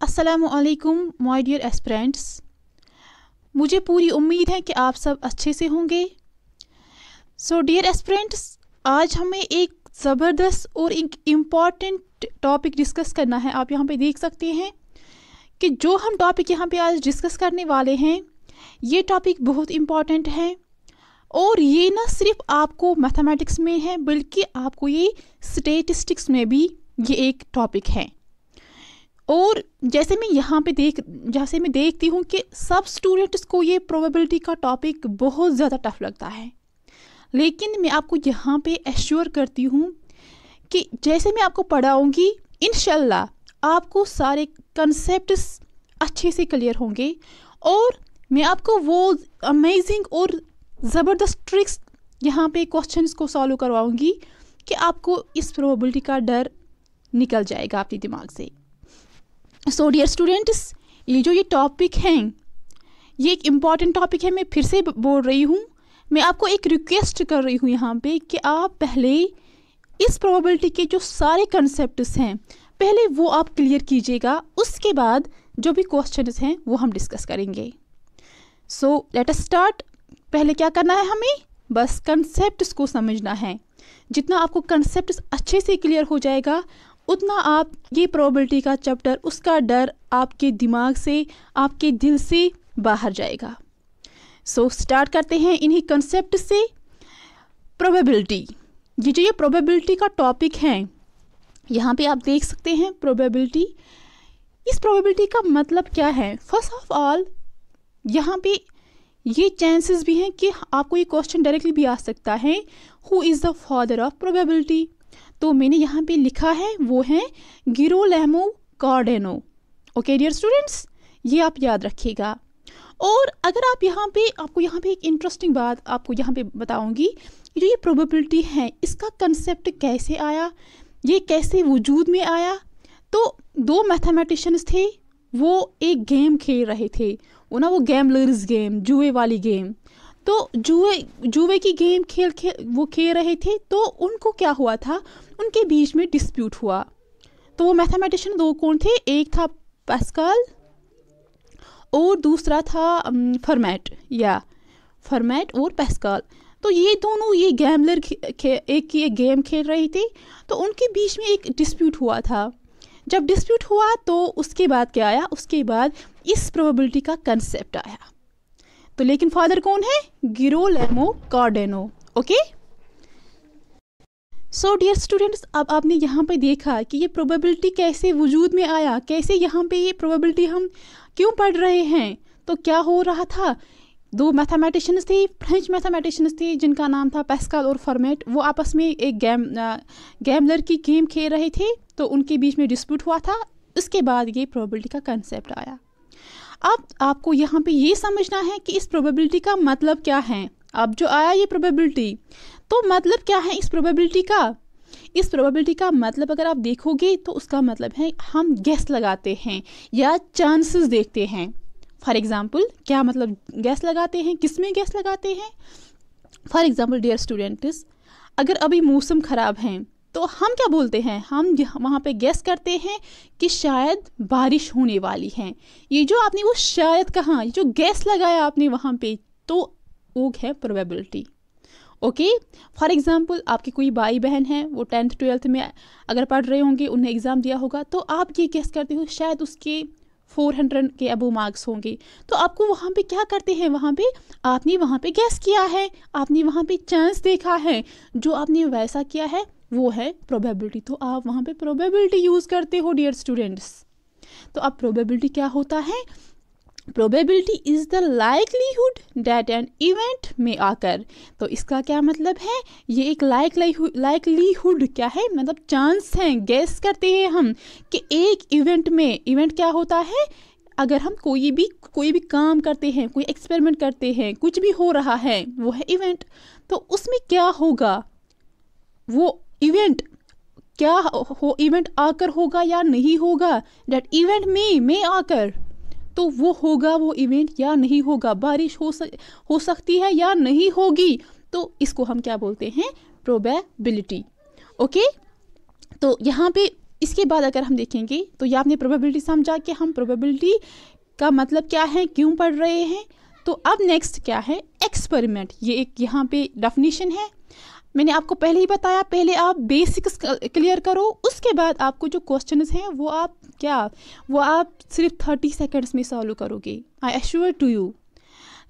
अस्सलामुअलैकुम my dear aspirants. मुझे पूरी उम्मीद है कि आप सब अच्छे से होंगे। सो डियर एस्पिरेंट्स, आज हमें एक ज़बरदस्त और एक इम्पॉर्टेंट टॉपिक डिस्कस करना है। आप यहाँ पे देख सकते हैं कि जो हम टॉपिक यहाँ पे आज डिस्कस करने वाले हैं, ये टॉपिक बहुत इम्पॉर्टेंट है और ये ना सिर्फ आपको मैथमेटिक्स में है बल्कि आपको ये स्टैटिस्टिक्स में भी ये एक टॉपिक है। और जैसे मैं देखती हूँ कि सब स्टूडेंट्स को ये प्रोबेबिलिटी का टॉपिक बहुत ज़्यादा टफ लगता है, लेकिन मैं आपको यहाँ पे एश्योर करती हूँ कि जैसे मैं आपको पढ़ाऊँगी इंशाल्लाह आपको सारे कंसेप्ट्स अच्छे से क्लियर होंगे और मैं आपको वो अमेजिंग और ज़बरदस्त ट्रिक्स यहाँ पे क्वेश्चंस को सॉल्व करवाऊँगी कि आपको इस प्रोबेबिलिटी का डर निकल जाएगा आपके दिमाग से। सो डियर स्टूडेंट्स, ये टॉपिक हैं, ये एक इम्पॉर्टेंट टॉपिक है। मैं फिर से बोल रही हूँ, मैं आपको एक रिक्वेस्ट कर रही हूँ यहाँ पे कि आप पहले इस प्रोबेबिलिटी के जो सारे कंसेप्ट्स हैं पहले वो आप क्लियर कीजिएगा, उसके बाद जो भी क्वेश्चंस हैं वो हम डिस्कस करेंगे। So let us start. पहले क्या करना है, हमें बस कंसेप्ट्स को समझना है। जितना आपको कंसेप्ट्स अच्छे से क्लियर हो जाएगा उतना आप ये प्रोबेबिलिटी का चैप्टर, उसका डर आपके दिमाग से, आपके दिल से बाहर जाएगा। सो स्टार्ट करते हैं इन्हीं कंसेप्ट से। प्रोबेबिलिटी, ये प्रोबेबिलिटी का टॉपिक है, यहाँ पे आप देख सकते हैं प्रोबेबिलिटी। इस प्रोबेबिलिटी का मतलब क्या है? फर्स्ट ऑफ ऑल यहाँ पे ये चांसेस भी हैं कि आपको ये क्वेश्चन डायरेक्टली भी आ सकता है, who is the father of probability? तो मैंने यहाँ पे लिखा है वो है Girolamo Cardano. Okay dear students, ये आप याद रखिएगा। और अगर आप आपको यहाँ पे एक इंटरेस्टिंग बात आपको यहाँ पे बताऊँगी, जो ये प्रोबेबिलिटी है इसका कंसेप्ट कैसे आया, ये कैसे वजूद में आया। तो दो मैथमेटिशियंस थे, वो एक गेम खेल रहे थे, वो गैम्बलर्स गेम, जुए वाली गेम। तो जुए की गेम खेल रहे थे। तो उनको क्या हुआ था, उनके बीच में डिस्प्यूट हुआ। तो वो मैथमेटिशियन दो कौन थे, एक था पास्कल और दूसरा था फर्मेट और पास्कल। तो ये दोनों ये गैम्बलर एक गेम खेल रहे थे। तो उनके बीच में एक डिस्प्यूट हुआ था। जब डिस्प्यूट हुआ तो उसके बाद क्या आया, उसके बाद इस प्रोबेबिलिटी का कंसेप्ट आया। तो लेकिन फादर कौन है, Girolamo Cardano. Okay, so dear students, अब आपने यहाँ पे देखा कि ये प्रोबेबिलिटी कैसे वजूद में आया, कैसे यहाँ पे ये प्रोबेबिलिटी हम क्यों पढ़ रहे हैं। तो क्या हो रहा था, दो मैथमेटिशियंस थे, फ्रेंच मैथमेटिशियंस थे जिनका नाम था पास्कल और फर्मेट। वो आपस में एक गैम्बलर की गेम खेल रहे थे। तो उनके बीच में डिस्प्यूट हुआ था, उसके बाद ये प्रोबेबिलिटी का कंसेप्ट आया। अब आपको यहाँ पे ये समझना है कि इस प्रोबेबिलिटी का मतलब क्या है। अब जो आया ये प्रोबेबिलिटी, तो मतलब क्या है इस प्रोबेबिलिटी का? इस प्रोबेबिलिटी का मतलब अगर आप देखोगे तो उसका मतलब है हम गेस लगाते हैं या चांसेस देखते हैं। फॉर एग्जाम्पल, क्या मतलब गेस लगाते हैं, किस में गेस लगाते हैं? फॉर एग्जाम्पल डियर स्टूडेंट्स, अगर अभी मौसम ख़राब है तो हम क्या बोलते हैं, हम वहाँ पे गेस करते हैं कि शायद बारिश होने वाली है। ये जो आपने वो शायद कहा, ये जो गेस लगाया आपने वहाँ पे, तो वो है प्रोबेबिलिटी। ओके, फॉर एग्जांपल आपके कोई भाई बहन हैं, वो 10th 12th में अगर पढ़ रहे होंगे, उन्हें एग्ज़ाम दिया होगा, तो आप ये गेस करते हो शायद उसके 400 के अबो मार्क्स होंगे। तो आपको वहाँ पे क्या करते हैं, आपने वहाँ पे गेस किया है, आपने वहाँ पे चांस देखा है, जो आपने वैसा किया है वो है प्रोबेबिलिटी। तो आप वहाँ पे प्रोबेबिलिटी यूज़ करते हो डियर स्टूडेंट्स। तो अब प्रोबेबिलिटी क्या होता है? Probability is the likelihood that an event में आकर। तो इसका क्या मतलब है, ये एक लाइकलीहुड क्या है, मतलब चांस है, गेस करते हैं हम कि एक इवेंट क्या होता है, अगर हम कोई भी काम करते हैं, कोई एक्सपेरिमेंट करते हैं, कुछ भी हो रहा है, वो है इवेंट। तो उसमें क्या होगा, वो इवेंट क्या हो, इवेंट आकर होगा या नहीं होगा, दैट इवेंट में आकर, तो वो होगा वो इवेंट या नहीं होगा, बारिश हो सकती है या नहीं होगी। तो इसको हम क्या बोलते हैं, प्रोबेबिलिटी। ओके, तो यहाँ पे इसके बाद अगर हम देखेंगे तो ये आपने प्रोबेबिलिटी समझा कि हम प्रोबेबिलिटी का मतलब क्या है, क्यों पढ़ रहे हैं। तो अब नेक्स्ट क्या है, एक्सपेरिमेंट। ये एक यहाँ पे डेफिनेशन है, मैंने आपको पहले ही बताया। पहले आप बेसिक्स क्लियर करो, उसके बाद आपको जो क्वेश्चंस हैं वो आप सिर्फ 30 सेकंड्स में सॉल्व करोगे, आई एश्योर टू यू।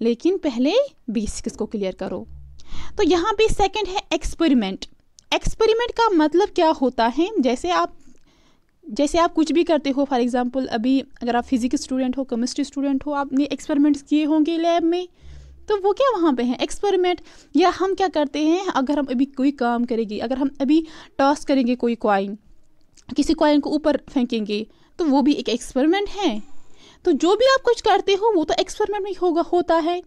लेकिन पहले बेसिक्स को क्लियर करो। तो यहाँ पे सेकंड है एक्सपेरिमेंट। एक्सपेरिमेंट का मतलब क्या होता है, जैसे आप कुछ भी करते हो, फॉर एग्जांपल अभी अगर आप फिजिक्स स्टूडेंट हो, केमिस्ट्री स्टूडेंट हो, आपने एक्सपेरिमेंट्स किए होंगे लैब में, तो वो क्या वहाँ पे है एक्सपेरिमेंट। या हम क्या करते हैं, अगर हम अभी कोई काम करेंगे, अगर हम अभी टॉस करेंगे कोई कॉइन, किसी कॉइन को ऊपर फेंकेंगे, तो वो भी एक एक्सपेरिमेंट है। तो जो भी आप कुछ करते हो वो तो एक्सपेरिमेंट में होता है।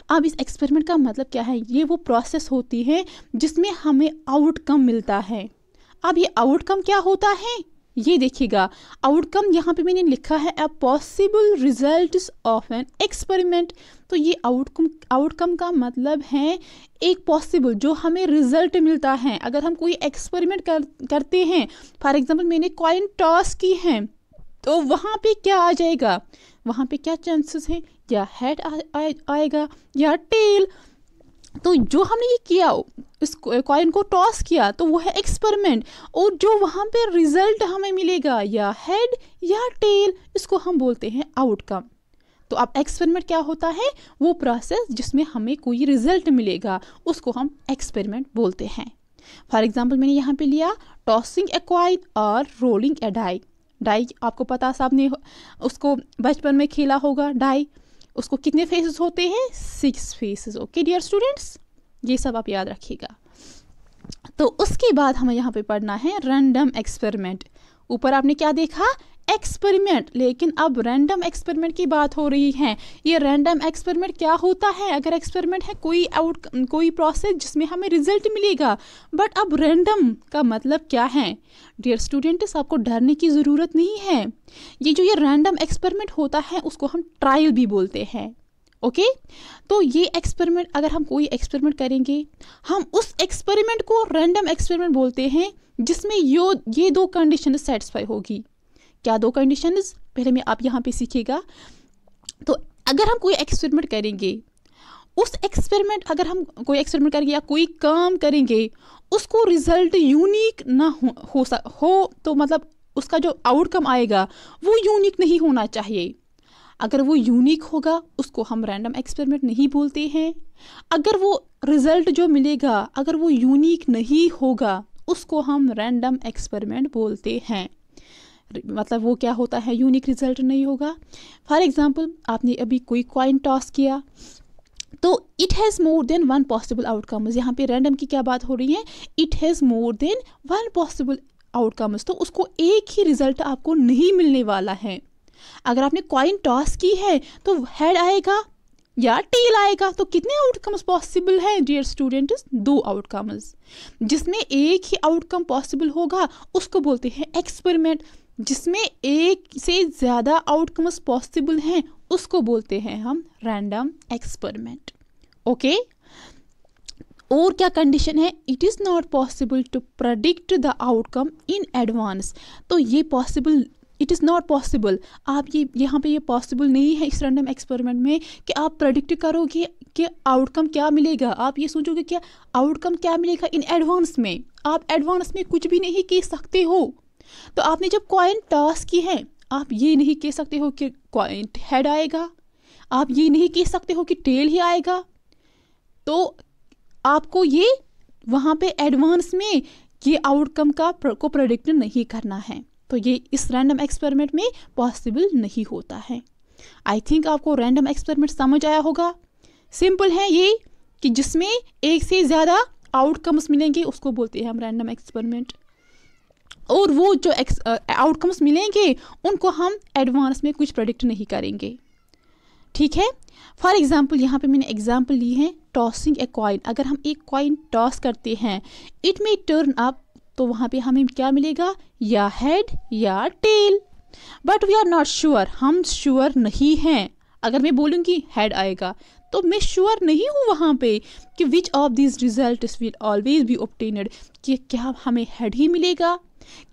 अब इस एक्सपेरिमेंट का मतलब क्या है, ये वो प्रोसेस होती है जिसमें हमें आउटकम मिलता है। अब ये आउटकम क्या होता है, ये देखिएगा। आउटकम यहाँ पे मैंने लिखा है a possible results of an experiment. तो ये आउटकम का मतलब है एक पॉसिबल, जो हमें रिजल्ट मिलता है अगर हम कोई एक्सपेरिमेंट करते हैं। फॉर एग्जांपल मैंने कॉइन टॉस की है, तो वहाँ पे क्या आ जाएगा, वहाँ पे क्या चांसेस हैं, या हेड आएगा या टेल। तो जो हमने ये किया, इस कॉइन को टॉस किया, तो वो है एक्सपेरिमेंट। और जो वहाँ पे रिजल्ट हमें मिलेगा, या हेड या टेल, इसको हम बोलते हैं आउटकम। तो अब एक्सपेरिमेंट क्या होता है, वो प्रोसेस जिसमें हमें कोई रिजल्ट मिलेगा, उसको हम एक्सपेरिमेंट बोलते हैं। फॉर एग्जाम्पल मैंने यहाँ पे लिया टॉसिंग ए कॉइन और रोलिंग ए डाई। डाई आपको पता, सबने उसको बचपन में खेला होगा। डाई, उसको कितने फेसेस होते हैं, 6 फेसेस। ओके डियर स्टूडेंट्स, ये सब आप याद रखिएगा। तो उसके बाद हमें यहाँ पे पढ़ना है रैंडम एक्सपेरिमेंट। ऊपर आपने क्या देखा, एक्सपेरिमेंट, लेकिन अब रैंडम एक्सपेरिमेंट की बात हो रही है। ये रैंडम एक्सपेरिमेंट क्या होता है, अगर एक्सपेरिमेंट है कोई प्रोसेस जिसमें हमें रिजल्ट मिलेगा, बट अब रैंडम का मतलब क्या है। डियर स्टूडेंट्स, आपको डरने की ज़रूरत नहीं है। ये रैंडम एक्सपेरिमेंट होता है उसको हम ट्रायल भी बोलते हैं। ओके तो ये एक्सपेरिमेंट, अगर हम कोई एक्सपेरिमेंट करेंगे, हम उस एक्सपेरिमेंट को रैंडम एक्सपेरिमेंट बोलते हैं जिसमें ये 2 कंडीशन सेटिस्फाई होगी। क्या 2 कंडीशंस, पहले में आप यहाँ पे सीखिएगा। तो अगर हम कोई एक्सपेरिमेंट करेंगे, उस एक्सपेरिमेंट अगर हम कोई एक्सपेरिमेंट करेंगे या कोई काम करेंगे, उसको रिजल्ट यूनिक ना हो तो मतलब उसका जो आउटकम आएगा वो यूनिक नहीं होना चाहिए। अगर वो यूनिक होगा उसको हम रैंडम एक्सपेरिमेंट नहीं बोलते हैं। अगर वो रिजल्ट जो मिलेगा अगर वो यूनिक नहीं होगा, उसको हम रैंडम एक्सपेरिमेंट बोलते हैं। मतलब वो क्या होता है, यूनिक रिजल्ट नहीं होगा। फॉर एग्जांपल आपने अभी कोई कॉइन टॉस किया, तो it has more than 1 possible outcomes. यहाँ पे रैंडम की क्या बात हो रही है, it has more than 1 possible outcomes. तो उसको एक ही रिजल्ट आपको नहीं मिलने वाला है। अगर आपने कॉइन टॉस की है तो हेड आएगा या टेल आएगा। तो कितने आउटकम्स पॉसिबल हैं डियर स्टूडेंट्स, 2 आउटकम्स। जिसमें एक ही आउटकम पॉसिबल होगा उसको बोलते हैं एक्सपेरिमेंट। जिसमें एक से ज़्यादा आउटकम्स पॉसिबल हैं उसको बोलते हैं हम रैंडम एक्सपेरिमेंट। ओके और क्या कंडीशन है, it is not possible to predict the outcome in advance. तो ये possible, it is not possible, आप ये यहाँ पे ये पॉसिबल नहीं है इस रैंडम एक्सपेरिमेंट में कि आप प्रेडिक्ट करोगे कि आउटकम क्या मिलेगा। आप ये सोचोगे कि आउटकम क्या मिलेगा इन एडवांस में। आप एडवांस में कुछ भी नहीं कह सकते हो। तो आपने जब कॉइन टॉस की है, आप ये नहीं कह सकते हो कि कॉइन हेड आएगा, आप ये नहीं कह सकते हो कि टेल ही आएगा। तो आपको ये वहाँ पे एडवांस में ये आउटकम को प्रेडिक्ट नहीं करना है। तो ये इस रैंडम एक्सपेरिमेंट में पॉसिबल नहीं होता है। आई थिंक आपको रैंडम एक्सपेरिमेंट समझ आया होगा। सिंपल है ये कि जिसमें एक से ज़्यादा आउटकम्स मिलेंगे उसको बोलते हैं हम रैंडम एक्सपेरिमेंट। और वो जो आउटकम्स मिलेंगे उनको हम एडवांस में कुछ प्रेडिक्ट नहीं करेंगे। ठीक है, फॉर एग्जाम्पल यहाँ पे मैंने एग्जाम्पल ली है टॉसिंग ए कॉइन। अगर हम एक कॉइन टॉस करते हैं, इट मे टर्न अप, तो वहाँ पे हमें क्या मिलेगा, या हेड या tail. But we are not sure, हम श्योर नहीं हैं। अगर मैं बोलूँगी हेड आएगा तो मैं श्योर नहीं हूँ वहाँ पे कि which of this results will always be obtained, कि क्या हमें हेड ही मिलेगा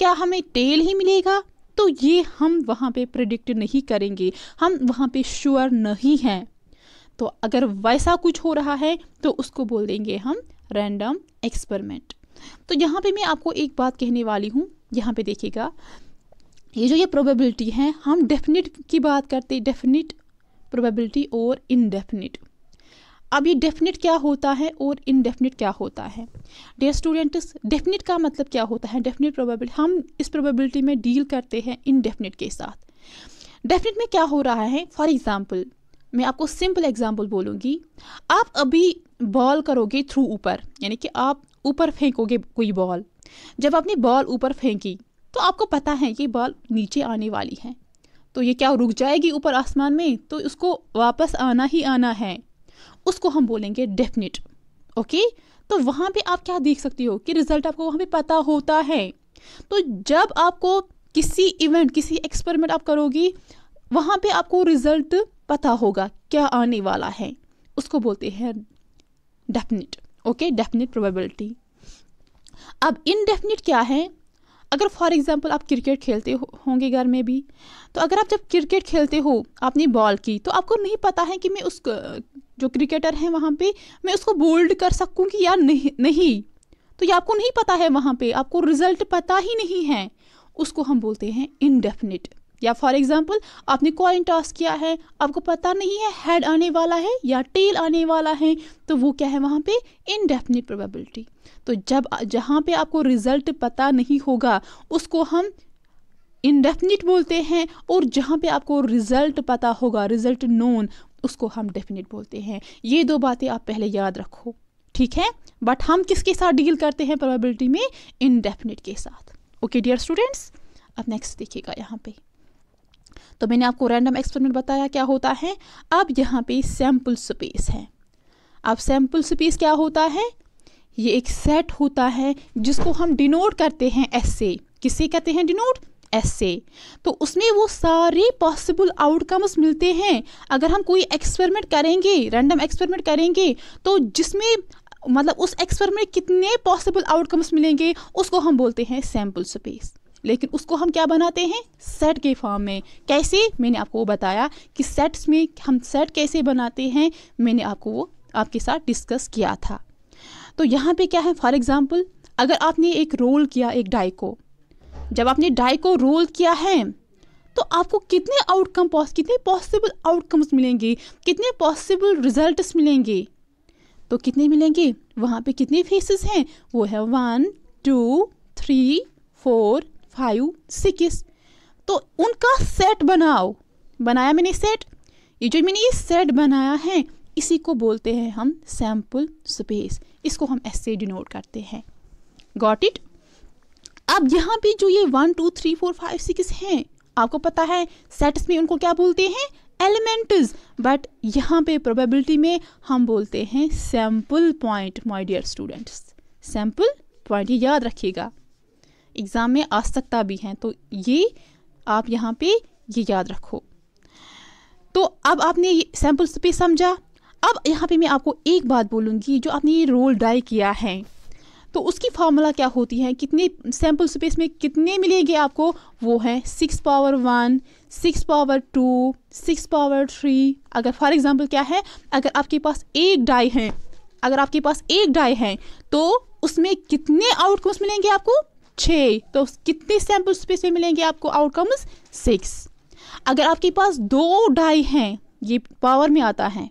क्या हमें टेल ही मिलेगा? तो ये हम वहाँ पे प्रिडिक्ट नहीं करेंगे, हम वहाँ पे श्योर नहीं हैं। तो अगर वैसा कुछ हो रहा है तो उसको बोल देंगे हम रैंडम एक्सपेरिमेंट। तो यहाँ पे मैं आपको एक बात कहने वाली हूँ, यहाँ पे देखिएगा, ये प्रोबेबिलिटी है, हम डेफिनिट की बात करते, डेफिनिट प्रोबेबिलिटी और इनडेफिनिट। अब ये डेफिनिट क्या होता है और इनडेफिनिट क्या होता है? डियर स्टूडेंट्स, डेफिनिट का मतलब क्या होता है? डेफिनिट प्रोबेबिलिटी, हम इस प्रोबेबिलिटी में डील करते हैं इनडेफिनिट के साथ। डेफिनिट में क्या हो रहा है? फॉर एग्जांपल, मैं आपको सिंपल एग्जांपल बोलूँगी। आप अभी बॉल करोगे थ्रू ऊपर, यानी कि आप ऊपर फेंकोगे कोई बॉल। जब आपने बॉल ऊपर फेंकी तो आपको पता है कि बॉल नीचे आने वाली है, तो ये क्या रुक जाएगी ऊपर आसमान में? तो उसको वापस आना ही आना है, उसको हम बोलेंगे डेफिनिट। ओके, तो वहाँ पे आप क्या देख सकती हो कि रिजल्ट आपको वहाँ पे पता होता है। तो जब आपको किसी इवेंट, किसी एक्सपेरिमेंट आप करोगी, वहाँ पे आपको रिजल्ट पता होगा क्या आने वाला है, उसको बोलते हैं डेफिनिट। Okay, definite probability. अब इनडेफिनिट क्या है? अगर फॉर एग्जांपल आप क्रिकेट खेलते होंगे घर में भी, तो अगर आप जब क्रिकेट खेलते हो, आपने बॉल की, तो आपको नहीं पता है कि मैं उस जो क्रिकेटर है वहाँ पे मैं उसको बोल्ड कर सकूँगी या नहीं। तो ये आपको नहीं पता है, वहाँ पे आपको रिजल्ट पता ही नहीं है, उसको हम बोलते हैं इनडेफिनिट। या फॉर एग्जांपल आपने कॉइन टॉस किया है, आपको पता नहीं है हेड आने वाला है या टेल आने वाला है, तो वो क्या है वहाँ पे? Indefinite probability. तो जहाँ पे आपको रिजल्ट पता नहीं होगा उसको हम इनडेफिनिट बोलते हैं, और जहाँ पे आपको रिजल्ट पता होगा, रिजल्ट नोन, उसको हम डेफिनिट बोलते हैं। ये दो बातें आप पहले याद रखो, ठीक है? बट हम किसके साथ डील करते हैं प्रोबेबिलिटी में? इनडेफिनिट के साथ। ओके डियर स्टूडेंट्स, अब नेक्स्ट देखिएगा यहाँ पे। तो मैंने आपको रैंडम एक्सपेरिमेंट बताया क्या होता है। अब यहाँ पे सैम्पल स्पेस है। अब सैम्पल स्पेस क्या होता है? ये एक सेट होता है जिसको हम डिनोट करते हैं एस से। किससे करते हैं डिनोट? एस से। तो उसमें वो सारे पॉसिबल आउटकम्स मिलते हैं। अगर हम कोई एक्सपेरिमेंट करेंगे, रैंडम एक्सपेरिमेंट करेंगे, तो जिसमें मतलब उस एक्सपेरिमेंट कितने पॉसिबल आउटकम्स मिलेंगे उसको हम बोलते हैं सैम्पल स्पेस। लेकिन उसको हम क्या बनाते हैं? सेट के फॉर्म में। कैसे? मैंने आपको वो बताया कि सेट्स में हम सेट कैसे बनाते हैं, मैंने आपको वो आपके साथ डिस्कस किया था। तो यहाँ पे क्या है, फॉर एग्जांपल अगर आपने एक रोल किया एक डाई को, जब आपने डाई को रोल किया है तो आपको कितने पॉसिबल आउटकम्स मिलेंगे, कितने पॉसिबल रिजल्ट्स मिलेंगे? तो कितने मिलेंगे? वहाँ पे कितने फेसेस हैं? वो है 1 2 3 4 5 6। तो उनका सेट बनाओ। बनाया मैंने सेट। ये जो मैंने ये सेट बनाया है इसी को बोलते हैं हम सैम्पल स्पेस। इसको हम ऐसे डिनोट करते हैं। Got it? अब यहाँ पे जो ये 1 2 3 4 5 6 हैं, आपको पता है सेट्स में उनको क्या बोलते हैं? एलिमेंट्स। बट यहाँ पे प्रोबेबिलिटी में हम बोलते हैं sample point. My dear students, sample point, ये याद रखिएगा, एग्जाम में आ सकता भी है, तो ये आप यहाँ पे ये याद रखो। तो अब आपने ये सैम्पल स्पेस समझा। अब यहाँ पे मैं आपको एक बात बोलूँगी, जो आपने ये रोल डाई किया है तो उसकी फार्मूला क्या होती है, कितने सैम्पल स्पेस में कितने मिलेंगे आपको? वो है 6 पावर 1, 6 पावर 2, 6 पावर 3। अगर फॉर एग्जांपल क्या है, अगर आपके पास एक डाई है, तो उसमें कितने आउटकम्स मिलेंगे आपको? 6। तो कितने सैम्पल स्पेस में मिलेंगे आपको आउटकम्स? 6। अगर आपके पास 2 डाई हैं, ये पावर में आता है,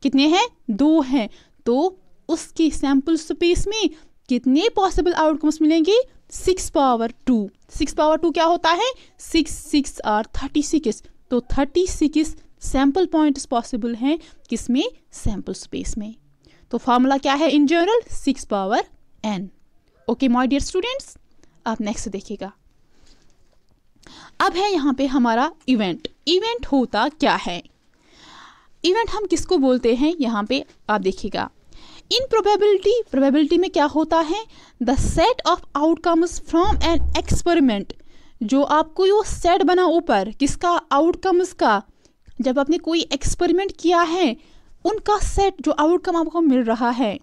कितने हैं? 2 हैं, तो उसकी सैम्पल स्पेस में कितने पॉसिबल आउटकम्स मिलेंगे? 6 पावर 2। 6 पावर 2 क्या होता है? 6 6 आर 36। तो 36 सैम्पल पॉइंट्स पॉसिबल हैं किसमें? सैम्पल स्पेस में। तो फार्मूला क्या है in general? 6 power n। Okay my dear students, आप नेक्स्ट देखिएगा। अब है यहाँ पे हमारा इवेंट। इवेंट होता क्या है? इवेंट हम किसको बोलते हैं? यहाँ पे आप देखिएगा, इन प्रोबेबिलिटी में क्या होता है? The set of outcomes from an experiment. जो आपको वो सेट बना ऊपर किसका? आउटकम्स का। जब आपने कोई एक्सपेरिमेंट किया है उनका सेट, जो आउटकम आपको मिल रहा है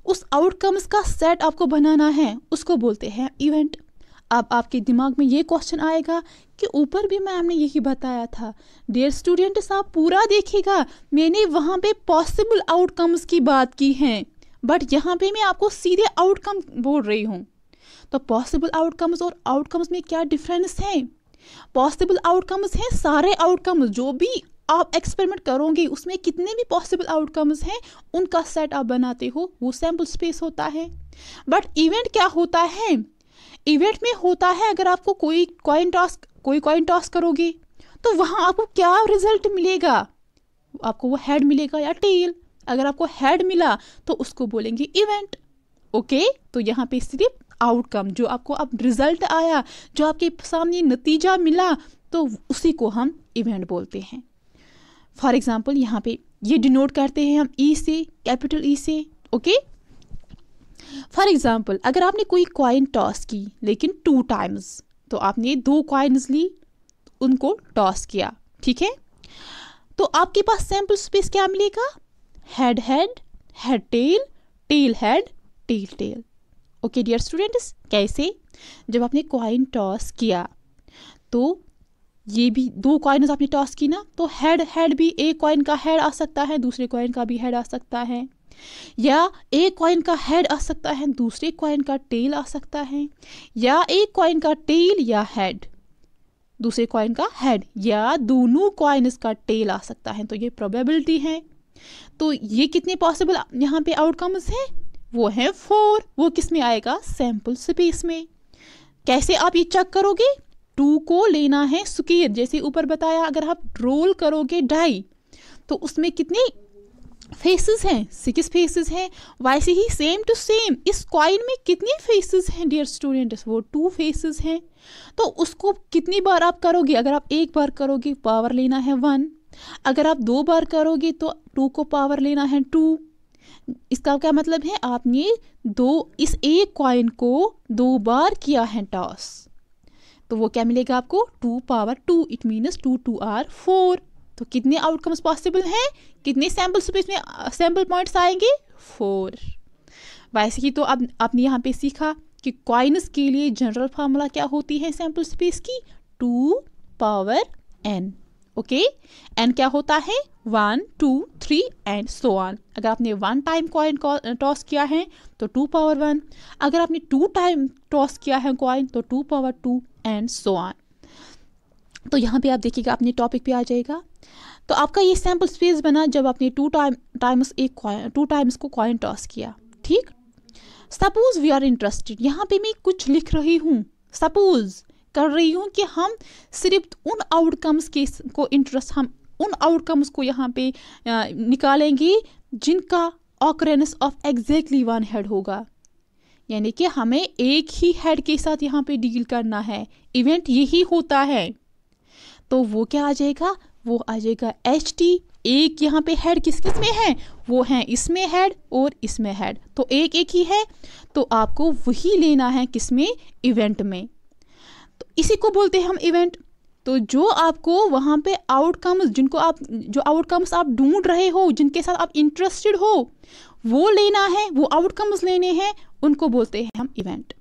उस आउटकम्स का सेट आपको बनाना है, उसको बोलते हैं इवेंट। अब आपके दिमाग में ये क्वेश्चन आएगा कि ऊपर भी मैम ने यही बताया था। डियर स्टूडेंट्स, आप पूरा देखिएगा, मैंने वहाँ पे पॉसिबल आउटकम्स की बात की है, बट यहाँ पे मैं आपको सीधे आउटकम बोल रही हूँ। तो पॉसिबल आउटकम्स और आउटकम्स में क्या डिफरेंस है? पॉसिबल आउटकम्स हैं सारे आउटकम्स जो भी आप एक्सपेरिमेंट करोगे, उसमें कितने भी पॉसिबल आउटकम्स हैं उनका सेट आप बनाते हो, वो सैम्पल स्पेस होता है। बट इवेंट क्या होता है? इवेंट में होता है अगर आपको कोई कॉइन टॉस करोगे तो वहाँ आपको क्या रिजल्ट मिलेगा? आपको वो हेड मिलेगा या टेल। अगर आपको हेड मिला तो उसको बोलेंगे इवेंट। ओके, तो यहाँ पे सिर्फ आउटकम, जो आपको अब रिजल्ट आया, जो आपके सामने नतीजा मिला, तो उसी को हम इवेंट बोलते हैं। फॉर एग्जाम्पल यहाँ पे ये डिनोट करते हैं हम ई से, कैपिटल ई से। ओके, फॉर एग्जाम्पल अगर आपने कोई कॉइन टॉस की लेकिन 2 टाइम्स, तो आपने 2 कॉइन्स ली, उनको टॉस किया, ठीक है, तो आपके पास सैम्पल स्पेस क्या मिलेगा? Head head, head tail, tail head, tail tail. Okay dear students, कैसे? जब आपने कॉइन टॉस किया तो ये भी 2 कॉइन्स आपने टॉस की ना, तो हेड हेड भी, एक कॉइन का हेड आ सकता है, दूसरे कॉइन का भी हेड आ सकता है, या एक कॉइन का हेड आ सकता है, दूसरे कॉइन का टेल आ सकता है, या एक कॉइन का टेल या हेड, दूसरे कॉइन का हेड, या दोनों कॉइन्स का टेल आ सकता है। तो ये प्रोबेबिलिटी है। तो ये कितने पॉसिबल यहाँ पे आउटकम्स हैं? वो है 4। वो किस में आएगा? सैम्पल स्पेस में। कैसे आप ये चेक करोगे? 2 को लेना है स्क्वायर, जैसे ऊपर बताया, अगर आप रोल करोगे डाई तो उसमें कितने फेसेस हैं? 6 फेसेस हैं। वैसे ही सेम टू सेम इस कॉइन में कितने फेसेस हैं डियर स्टूडेंट्स? वो 2 फेसेस हैं। तो उसको कितनी बार आप करोगे? अगर आप एक बार करोगे पावर लेना है 1, अगर आप 2 बार करोगे तो 2 को पावर लेना है 2। इसका क्या मतलब है? आपने इस एक कॉइन को 2 बार किया है टॉस, तो वो क्या मिलेगा आपको? 2 पावर 2, इट मीन्स 2 2 आर 4। तो कितने आउटकम्स पॉसिबल हैं? कितने सैम्पल स्पेस में सैम्पल पॉइंट्स आएंगे? 4। वैसे ही तो अब आपने यहाँ पे सीखा कि कॉइन्स के लिए जनरल फार्मूला क्या होती है सैम्पल स्पेस की? 2 पावर n। ओके, n क्या होता है? 1 2 3 एंड सो ऑन। अगर आपने 1 टाइम कॉइन टॉस किया है तो 2 पावर 1, अगर आपने 2 टाइम टॉस किया है कॉइन तो 2 पावर 2 एंड सो ऑन। तो यहाँ पे आप देखिएगा अपने टॉपिक पे आ जाएगा। तो आपका ये सैम्पल स्पेस बना जब आपने 2 टाइम्स को कॉइन टॉस किया, ठीक। सपोज वी आर इंटरेस्टेड, यहाँ पे मैं कुछ लिख रही हूँ, सपोज कर रही हूँ कि हम सिर्फ उन आउटकम्स को इंटरेस्ट, हम उन आउटकम्स को यहाँ पे निकालेंगे जिनका ऑकरेंस ऑफ एग्जैक्टली 1 हेड होगा, यानी कि हमें एक ही हेड के साथ यहाँ पे डील करना है। इवेंट यही होता है। तो वो क्या आ जाएगा? वो आ जाएगा HT। एक यहाँ पे हेड किस किस में है? वो है इसमें हेड और इसमें हेड, तो एक एक ही है, तो आपको वही लेना है किसमें? इवेंट में। तो इसी को बोलते हैं हम इवेंट। तो जो आपको वहाँ पे आउटकम्स, जो आउटकम्स आप ढूंढ रहे हो, जिनके साथ आप इंटरेस्टेड हो, वो लेना है, वो आउटकम्स लेने हैं, उनको बोलते हैं हम इवेंट।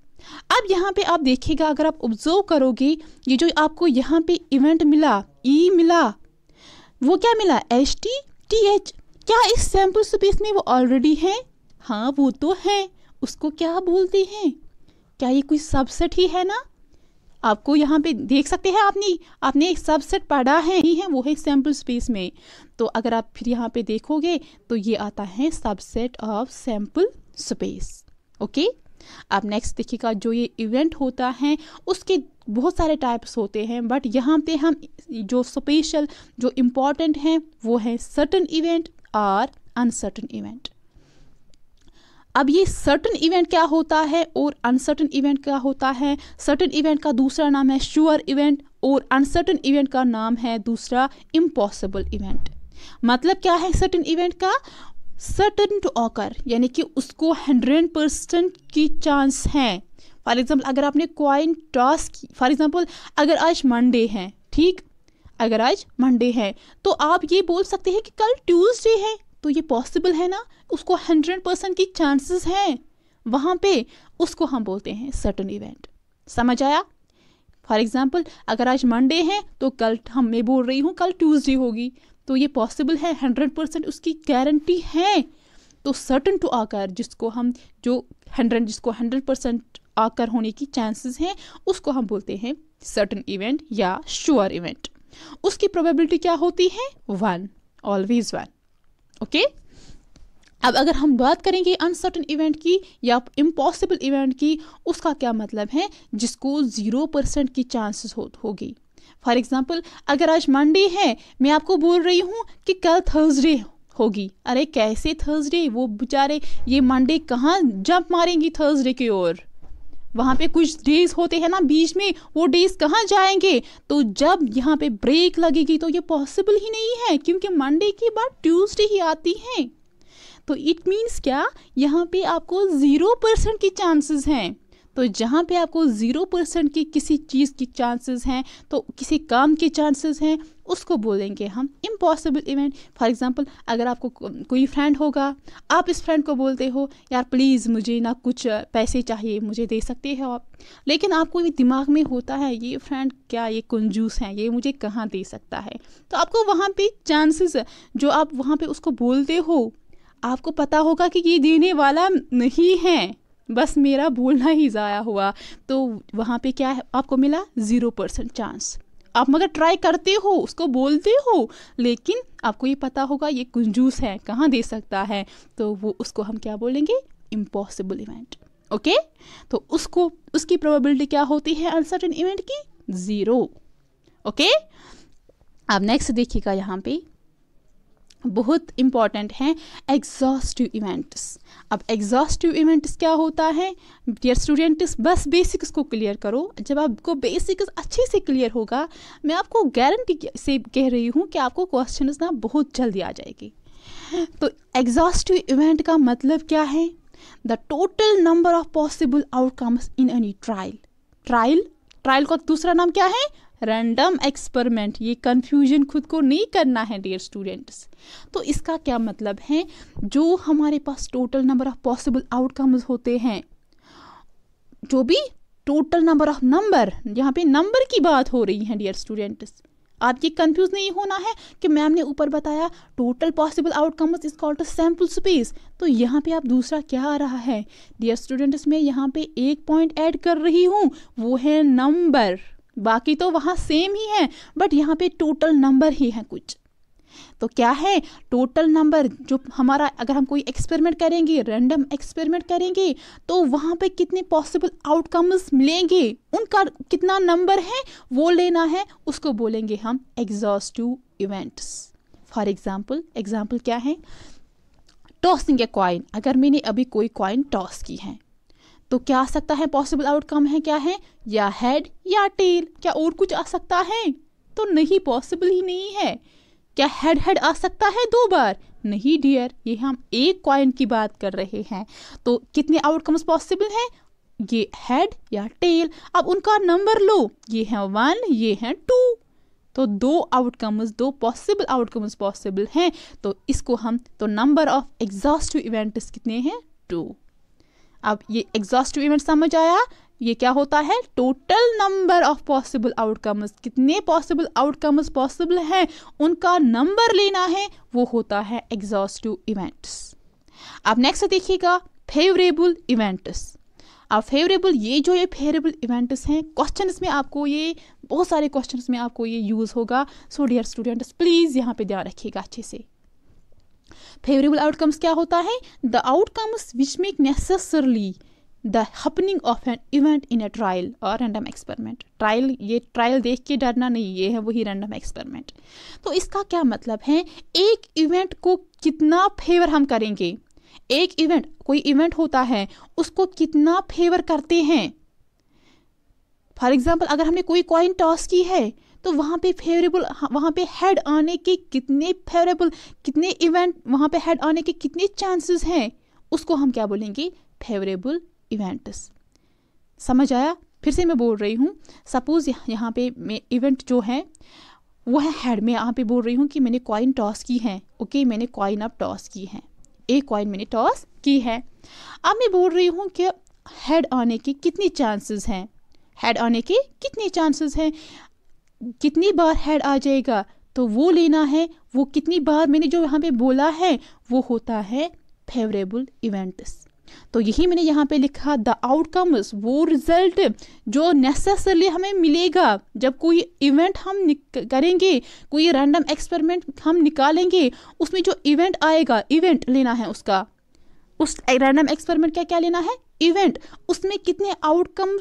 अब यहाँ पे आप देखिएगा, अगर आप ऑब्जर्व करोगे, ये जो आपको यहाँ पे इवेंट मिला, ई मिला, वो क्या मिला? HT TH। क्या इस सैम्पल स्पेस में वो ऑलरेडी है? हाँ, वो तो है। उसको क्या बोलते हैं? क्या ये कोई सबसेट ही है ना? आपको यहाँ पे देख सकते हैं, आपने एक सबसेट पढ़ा है ही है, वो है सैम्पल स्पेस में। तो अगर आप फिर यहाँ पे देखोगे तो ये आता है subset of sample space. Okay, अब नेक्स्ट देखिएगा, जो ये इवेंट होता है उसके बहुत सारे टाइप्स होते हैं, बट यहाँ पे हम जो स्पेशल, जो इम्पॉर्टेंट हैं, वो है सर्टेन इवेंट और अनसर्टेन इवेंट। अब ये सर्टेन इवेंट क्या होता है और अनसर्टेन इवेंट क्या होता है? सर्टेन इवेंट का दूसरा नाम है श्योर इवेंट और अनसर्टेन इवेंट का नाम है दूसरा इम्पॉसिबल इवेंट। मतलब क्या है सर्टेन इवेंट का? सर्टेन टू ऑकर, यानी कि उसको 100% की चांस है। फॉर एग्जाम्पल अगर आपने कॉइन टॉस की, फॉर एग्जाम्पल अगर आज मंडे है, ठीक, अगर आज मंडे है तो आप ये बोल सकते हैं कि कल ट्यूसडे है, तो ये पॉसिबल है ना, उसको 100% की चांसेस हैं वहाँ पे, उसको हम बोलते हैं सर्टेन इवेंट। समझ आया? फॉर एग्जाम्पल अगर आज मंडे है तो कल मैं बोल रही हूँ कल ट्यूसडे होगी, तो ये पॉसिबल है, 100% उसकी गारंटी है। तो सर्टन टू आकर जिसको 100% आकर होने की चांसेस हैं उसको हम बोलते हैं सर्टन इवेंट या श्योर इवेंट। उसकी प्रोबेबिलिटी क्या होती है? 1, ऑलवेज 1। ओके, अब अगर हम बात करेंगे अनसर्टन इवेंट की या इम्पॉसिबल इवेंट की, उसका क्या मतलब है? जिसको 0% की चांसेस होगी। फॉर एग्जाम्पल अगर आज मंडे है, मैं आपको बोल रही हूँ कि कल थर्सडे होगी। अरे कैसे थर्सडे? वो बेचारे ये मंडे कहाँ जंप मारेंगी थर्सडे की ओर? वहाँ पे कुछ डेज होते हैं ना बीच में, वो डेज कहाँ जाएंगे? तो जब यहाँ पे ब्रेक लगेगी तो ये पॉसिबल ही नहीं है, क्योंकि मंडे के बाद ट्यूसडे ही आती है। तो इट मीन्स क्या? यहाँ पे आपको 0% की चांसेस हैं। तो जहाँ पे आपको 0% की किसी चीज़ की चांसेस हैं, तो किसी काम के चांसेस हैं, उसको बोलेंगे हम इम्पॉसिबल इवेंट। फॉर एग्जांपल अगर आपको कोई फ्रेंड होगा, आप इस फ्रेंड को बोलते हो यार प्लीज़ मुझे ना कुछ पैसे चाहिए, मुझे दे सकते हो आप, लेकिन आपको ये दिमाग में होता है ये फ्रेंड क्या ये कंजूस है, ये मुझे कहाँ दे सकता है। तो आपको वहाँ पे चांसेस जो आप वहाँ पे उसको बोलते हो, आपको पता होगा कि ये देने वाला नहीं है, बस मेरा बोलना ही ज़ाया हुआ। तो वहाँ पे क्या है? आपको मिला 0% चांस। आप मगर ट्राई करते हो, उसको बोलते हो, लेकिन आपको ये पता होगा ये कंजूस है, कहाँ दे सकता है, तो वो उसको हम क्या बोलेंगे? Impossible event. ओके, तो उसकी प्रोबेबिलिटी क्या होती है अनसर्टेन इवेंट की? 0। ओके, अब नेक्स्ट देखिएगा, यहाँ पे बहुत इंपॉर्टेंट है एग्जॉस्टिव इवेंट्स। अब एग्जॉस्टिव इवेंट्स क्या होता है डियर स्टूडेंट्स? बस बेसिक्स को क्लियर करो। जब आपको बेसिक्स अच्छे से क्लियर होगा, मैं आपको गारंटी से कह रही हूँ कि आपको क्वेश्चंस ना बहुत जल्दी आ जाएगी। तो एग्जॉस्टिव इवेंट का मतलब क्या है? The total number of possible outcomes in any trial. Trial का दूसरा नाम क्या है? Random experiment. ये कंफ्यूजन खुद को नहीं करना है डियर स्टूडेंट्स। तो इसका क्या मतलब है? जो हमारे पास total number of possible outcomes होते हैं, जो भी टोटल नंबर ऑफ नंबर, यहाँ पे नंबर की बात हो रही है डियर स्टूडेंट्स। आप ये कंफ्यूज नहीं होना है कि मैम ने ऊपर बताया total possible outcomes is called sample space, तो यहाँ पे आप दूसरा क्या आ रहा है डियर स्टूडेंट्स? मैं यहाँ पे एक पॉइंट ऐड कर रही हूँ, वो है नंबर। बाकी तो वहाँ सेम ही है, बट यहाँ पे टोटल नंबर ही है कुछ। तो क्या है टोटल नंबर? जो हमारा अगर हम कोई एक्सपेरिमेंट करेंगे, रैंडम एक्सपेरिमेंट करेंगे, तो वहाँ पे कितने पॉसिबल आउटकम्स मिलेंगे, उनका कितना नंबर है वो लेना है, उसको बोलेंगे हम एग्जॉस्टिव इवेंट्स। फॉर एग्जाम्पल क्या है? Tossing a coin. अगर मैंने अभी कोई कॉइन टॉस की है, तो क्या आ सकता है? पॉसिबल आउटकम है क्या है? या हेड या टेल। क्या और कुछ आ सकता है? तो नहीं, पॉसिबल ही नहीं है। क्या हेड आ सकता है 2 बार? नहीं डियर, ये हम एक कॉइन की बात कर रहे हैं। तो कितने आउटकम्स पॉसिबल हैं? ये हेड या टेल। अब उनका नंबर लो, ये है 1, ये है 2। तो 2 पॉसिबल आउटकम्स पॉसिबल हैं। तो इसको हम, तो नंबर ऑफ एग्जॉस्टिव इवेंट्स कितने हैं? 2। अब ये एग्जॉस्टिव इवेंट समझ आया? ये क्या होता है? Total number of possible outcomes, कितने पॉसिबल आउटकम्स पॉसिबल हैं, उनका नंबर लेना है, वो होता है एग्जॉस्टिव इवेंट्स। अब नेक्स्ट देखिएगा फेवरेबल इवेंट्स। अब फेवरेबल इवेंट्स हैं, क्वेश्चंस में आपको ये बहुत सारे क्वेश्चंस में आपको ये यूज होगा। सो डियर स्टूडेंट्स प्लीज यहाँ पे ध्यान रखिएगा अच्छे से। फेवरेबल आउटकम्स क्या होता है? The outcomes which make necessarily the happening of an event in a trial और रैंडम एक्सपेरिमेंट। ट्रायल देख के डरना नहीं, ये है वही रैंडम एक्सपेरिमेंट। तो इसका क्या मतलब है? एक इवेंट को कितना फेवर हम करेंगे, एक इवेंट, कोई इवेंट होता है, उसको कितना फेवर करते हैं। फॉर एग्जाम्पल अगर हमने कोई कॉइन टॉस की है, तो वहाँ पे फेवरेबल, वहाँ पे हेड आने के कितने फेवरेबल, कितने इवेंट वहाँ पे हेड आने के कितने चांसेस हैं, उसको हम क्या बोलेंगे? Favourable events. समझ आया? फिर से मैं बोल रही हूँ, सपोज यहाँ पे मैं इवेंट जो है वो है हेड। मैं यहाँ पे बोल रही हूँ कि मैंने कॉइन टॉस की है। ओके, मैंने कॉइन अब टॉस की है, एक कॉइन मैंने टॉस की है। अब मैं बोल रही हूँ कि हेड आने के कितने चांसेस हैं, हेड आने के कितने चांसेस हैं, कितनी बार हेड आ जाएगा, तो वो लेना है। वो कितनी बार मैंने जो यहाँ पे बोला है वो होता है फेवरेबल इवेंट्स। तो यही मैंने यहाँ पे लिखा, द आउटकम्स, वो रिजल्ट जो नेसेसरली हमें मिलेगा जब कोई इवेंट हम करेंगे, कोई रैंडम एक्सपेरिमेंट हम निकालेंगे, उसमें जो इवेंट आएगा, इवेंट लेना है उसका, उस रैंडम एक्सपेरिमेंट का क्या लेना है, इवेंट। उसमें कितने आउटकम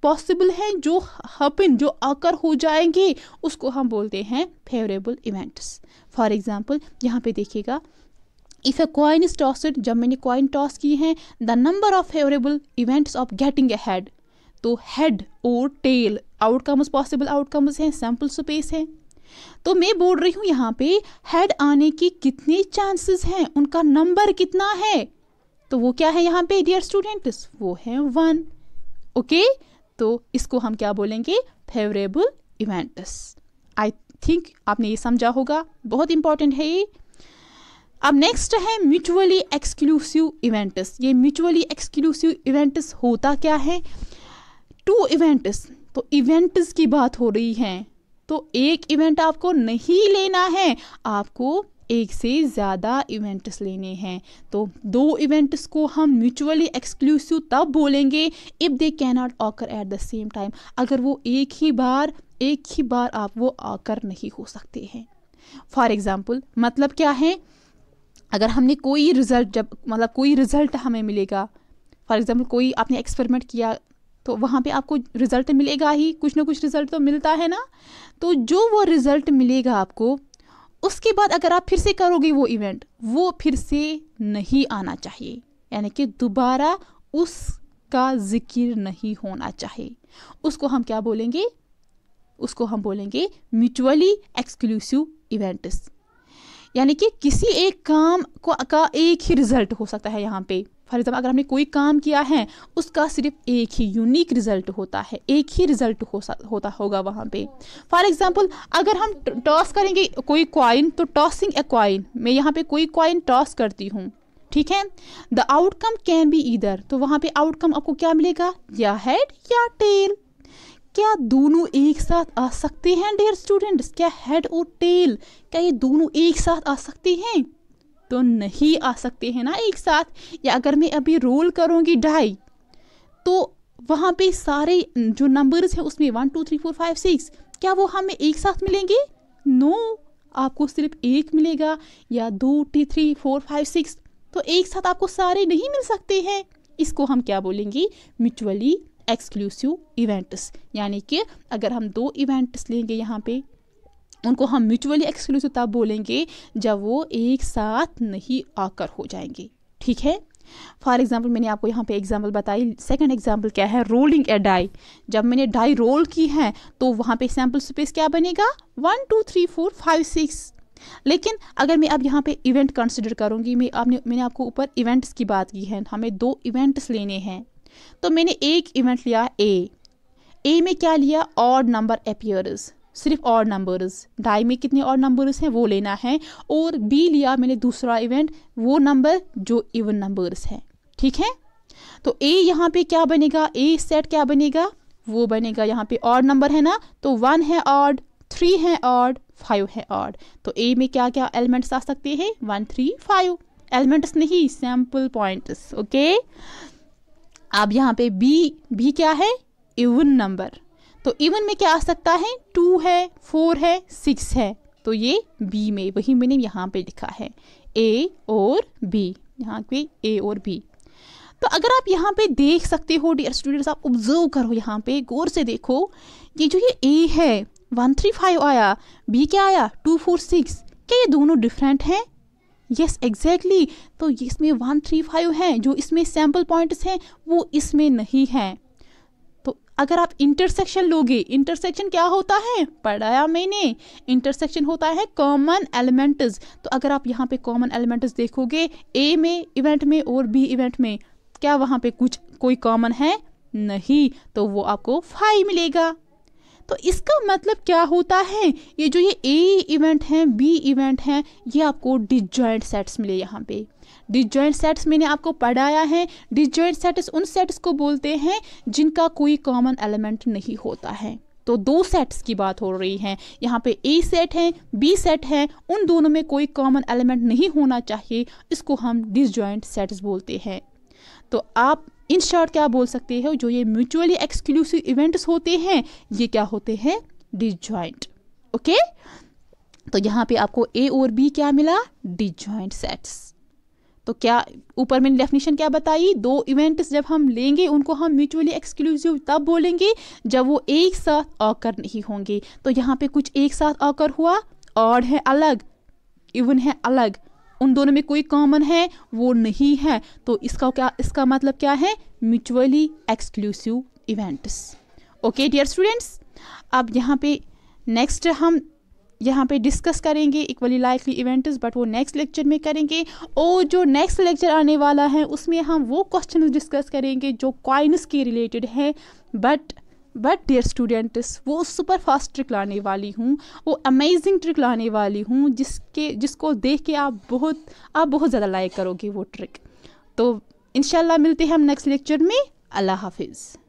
पॉसिबल हैं जो हैपन, जो आकर हो जाएंगे, उसको हम बोलते हैं फेवरेबल इवेंट्स। फॉर एग्जाम्पल यहाँ पे देखिएगा, if a coin is tossed, जब मैंने कॉइन टॉस की है, the number of favourable events of getting a head, तो हेड और टेल आउटकम्स, पॉसिबल आउटकम्स हैं, सैम्पल स्पेस है। तो मैं बोल रही हूँ यहाँ पे हेड आने की कितने चांसेस हैं, उनका नंबर कितना है, तो वो क्या है यहाँ पे डियर स्टूडेंट्स, वो है 1। ओके, तो इसको हम क्या बोलेंगे, फेवरेबल इवेंट्स। आई थिंक आपने ये समझा होगा, बहुत इंपॉर्टेंट है ये। अब नेक्स्ट है म्यूचुअली एक्सक्लूसिव इवेंट्स। ये म्यूचुअली एक्सक्लूसिव इवेंट्स होता क्या है, 2 इवेंट्स, तो इवेंट्स की बात हो रही है, तो एक इवेंट आपको नहीं लेना है, आपको एक से ज़्यादा इवेंट्स लेने हैं। तो 2 इवेंट्स को हम म्यूचुअली एक्सक्लूसिव तब बोलेंगे if they can not occur at the same time, अगर वो एक ही बार आप वो आकर नहीं हो सकते हैं। फॉर एग्जाम्पल, मतलब क्या है, अगर हमने कोई रिजल्ट, जब मतलब कोई रिजल्ट हमें मिलेगा, फॉर एग्जाम्पल कोई आपने एक्सपेरिमेंट किया, तो वहाँ पे आपको रिजल्ट मिलेगा ही, कुछ ना कुछ रिजल्ट तो मिलता है ना। तो जो वो रिजल्ट मिलेगा आपको, उसके बाद अगर आप फिर से करोगे वो इवेंट, वो फिर से नहीं आना चाहिए, यानी कि दोबारा उसका जिक्र नहीं होना चाहिए। उसको हम क्या बोलेंगे, उसको हम बोलेंगे म्यूचुअली एक्सक्लूसिव इवेंट्स। यानी कि किसी एक काम का एक ही रिजल्ट हो सकता है यहाँ पे। फॉर एग्जाम्पल, अगर हमने कोई काम किया है, उसका सिर्फ एक ही यूनिक रिजल्ट होता है, एक ही रिजल्ट होता होगा वहाँ पे। फॉर एग्जाम्पल, अगर हम टॉस करेंगे कोई कॉइन, तो टॉसिंग ए कॉइन, मैं यहाँ पे कोई कॉइन टॉस करती हूँ, ठीक है, the outcome can be either, तो वहाँ पे आउटकम आपको क्या मिलेगा, या हेड या टेल। क्या दोनों एक साथ आ सकते हैं डियर स्टूडेंट्स, क्या हेड और टेल, क्या ये दोनों एक साथ आ सकते हैं, तो नहीं आ सकते हैं ना एक साथ। या अगर मैं अभी रोल करूँगी डाई, तो वहाँ पे सारे जो नंबर्स हैं उसमें 1 2 3 4 5 6, क्या वो हमें एक साथ मिलेंगे, नो, आपको सिर्फ एक मिलेगा, या 2 3 4 5 6, तो एक साथ आपको सारे नहीं मिल सकते हैं। इसको हम क्या बोलेंगे, म्यूचुअली एक्सक्लूसिव इवेंट्स। यानी कि अगर हम 2 इवेंट्स लेंगे यहाँ पे, उनको हम म्यूचुअली एक्सक्लूसिव तब बोलेंगे जब वो एक साथ नहीं आकर हो जाएंगे, ठीक है। फॉर एग्जाम्पल, मैंने आपको यहाँ पे एग्जाम्पल बताई। सेकंड एग्जाम्पल क्या है, रोलिंग ए डाई। जब मैंने डाई रोल की है, तो वहाँ पे सैम्पल स्पेस क्या बनेगा, 1 2 3 4 5 6। लेकिन अगर मैं अब यहाँ पे इवेंट कंसिडर करूँगी, मैंने आपको ऊपर इवेंट्स की बात की है, हमें 2 इवेंट्स लेने हैं। तो मैंने एक इवेंट लिया ए में क्या लिया, ऑड नंबर अपीयर्स, सिर्फ ऑड नंबर्स, डाई में कितने ऑड नंबर्स हैं वो लेना है। और बी लिया मैंने दूसरा इवेंट, वो नंबर जो इवन नंबर्स हैं, ठीक है। तो ए यहाँ पे क्या बनेगा, ए सेट क्या बनेगा, वो बनेगा यहाँ पे ऑड नंबर है ना, तो 1 है ऑड, 3 है ऑड, 5 है ऑड। तो ए में क्या क्या एलिमेंट्स आ सकते हैं, 1 3 5, एलिमेंट्स नहीं, सैम्पल पॉइंट्स, ओके। अब यहाँ पे बी क्या है, इवन नंबर, तो इवन में क्या आ सकता है, 2 है, 4 है, 6 है, तो ये बी में, वही मैंने यहाँ पे लिखा है, ए और बी, यहाँ पे ए और बी। तो अगर आप यहाँ पे देख सकते हो डियर स्टूडेंट्स, आप ऑब्जर्व करो, यहाँ पे गौर से देखो, ये जो ये ए है 1 3 5 आया, बी क्या आया 2 4 6, क्या ये दोनों डिफरेंट हैं, यस एग्जैक्टली। तो इसमें 1 3 5 है, जो इसमें सैम्पल पॉइंट्स हैं वो इसमें नहीं है। तो अगर आप इंटरसेक्शन लोगे, इंटरसेक्शन क्या होता है, पढ़ाया मैंने, इंटरसेक्शन होता है कॉमन एलिमेंट्स। तो अगर आप यहाँ पे कॉमन एलिमेंट्स देखोगे, ए में इवेंट में और बी इवेंट में, क्या वहाँ पे कोई कॉमन है, नहीं, तो वो आपको 5 मिलेगा। तो इसका मतलब क्या होता है, ये जो ये ए इवेंट हैं, बी इवेंट हैं, ये आपको डिसजॉइंट सेट्स मिले यहाँ पे। डिसजॉइंट सेट्स मैंने आपको पढ़ाया है। डिसजॉइंट सेट्स उन सेट्स को बोलते हैं जिनका कोई कॉमन एलिमेंट नहीं होता है। तो दो सेट्स की बात हो रही है यहाँ पे, ए सेट है, बी सेट है, उन दोनों में कोई कॉमन एलिमेंट नहीं होना चाहिए, इसको हम डिसजॉइंट सेट्स बोलते हैं। तो आप इन शॉर्ट क्या बोल सकते हो, जो ये म्यूचुअली एक्सक्लूसिव इवेंट्स होते हैं ये क्या होते हैं, डिसजॉइंट। ओके, तो यहाँ पे आपको ए और बी क्या मिला, डिसजॉइंट सेट्स। तो क्या ऊपर मैंने डेफिनेशन क्या बताई, दो इवेंट्स जब हम लेंगे उनको हम म्यूचुअली एक्सक्लूसिव तब बोलेंगे जब वो एक साथ ऑकर नहीं होंगे। तो यहाँ पे कुछ एक साथ ऑकर हुआ, ऑड है अलग, इवन है अलग, उन दोनों में कोई कॉमन है वो नहीं है, तो इसका मतलब क्या है, mutually exclusive events. Okay dear students, अब यहाँ पे नेक्स्ट हम यहाँ पे डिस्कस करेंगे इक्वली लाइकली इवेंट्स, बट वो नेक्स्ट लेक्चर में करेंगे। और जो नेक्स्ट लेक्चर आने वाला है उसमें हम वो क्वेश्चन डिस्कस करेंगे जो कॉइन्स के रिलेटेड है। बट डियर स्टूडेंट्स, वो सुपर फास्ट ट्रिक लाने वाली हूँ, वो अमेजिंग ट्रिक लाने वाली हूँ जिसको देख के आप बहुत ज़्यादा लाइक करोगे वो ट्रिक। तो इंशाल्लाह मिलते हैं हम नेक्स्ट लेक्चर में। अल्लाह हाफिज़।